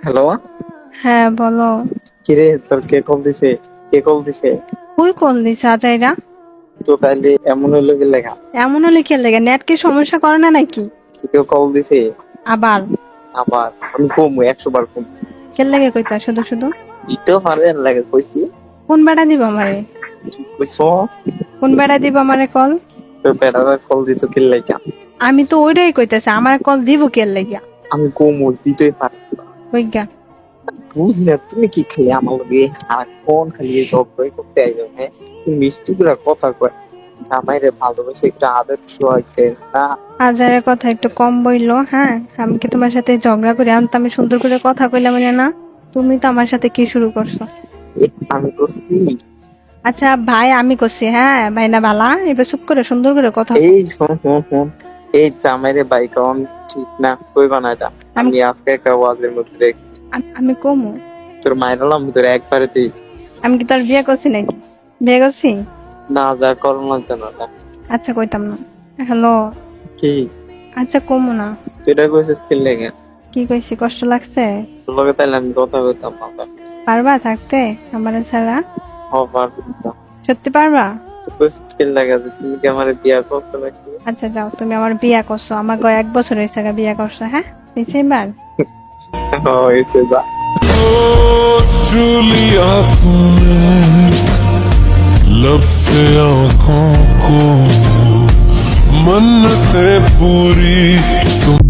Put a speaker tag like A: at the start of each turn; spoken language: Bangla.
A: হ্যালো।
B: হ্যাঁ বলো।
A: কিরে তোর কে কল দিছে?
B: ওই কল দিছে আজাইরা।
A: তো তাইলে এমন হইলো কি লেখা?
B: এমন হলে কি লেগে নেট কি সমস্যা করে না নাকি?
A: কেউ কল দিছে?
B: আবার
A: আবার আমি কমু 100 বার কমু।
B: কে লেগে কইতা শুধু শুধু?
A: দিতেও পারে লাগে কইছি।
B: কোন বেড়া দিব আমারে?
A: কইছো
B: কোন বেড়া দিব আমারে কল?
A: তোর বেটারা কল দিত কি লেখা?
B: আমি তো ওইটাই কইতাছি, আমার কল দিব কে লেগিয়া?
A: আমি কমু দিতেই পারে।
B: কইগা
A: বুঝ না তুমি কি খালি আমার লগে সারাক্ষণ খালি এই ঝগড়াই করতে আইবে। হ্যাঁ তুমি মিষ্টি করে কথা কয় জামাইরে ভালোবেসে একটু আদর ছোঁয়াইতে না।
B: আজারের কথা একটু কম বইলো। হ্যাঁ আমি কি তোমার সাথে ঝগড়া করি? আমি তো আমি সুন্দর করে কথা কইলাম না। তুমি তো আমার সাথে কি শুরু করছো?
A: আমি করছি?
B: আচ্ছা ভাই আমি করছি, হ্যাঁ ভাই না বালা, এবার চুপ করে সুন্দর করে কথা
A: এই শোন এই জামাইরে বাইক অন ঠিক না কইবা না এটা। আমি আজকে একটা ওয়াজের মধ্যে দেখছি।
B: আমি কমু।
A: তোর মাইরালাম তোর একবারে তুই
B: আমি কি তোর বিয়ে করছি নাকি? বিয়ে করছি?
A: না যা করো লাগতো না তা।
B: আচ্ছা কইতাম না। হ্যালো।
A: কি
B: আচ্ছা কমু না।
A: তুই এটা কইছিস কি লেগে?
B: কি কইছি, কষ্ট লাগছে?
A: তোর লগে তাইলে আমি কথা কইতাম না।
B: পারবা থাকতে আমার ছাড়া?
A: হবার
B: সত্যি পারবা?
A: তুই কইছিস কি লেগে যে তুমি কি আমার বিয়া করতে নাকি?
B: আচ্ছা যাও, তুমি আমার বিয়া করছো, আমার 1 বছর হয়েছে বিয়া করছো। হ্যাঁ এবার
A: হয়েছে যা।
C: जूलिया तूने लब से आंखों को मन्नतें पूरी तुम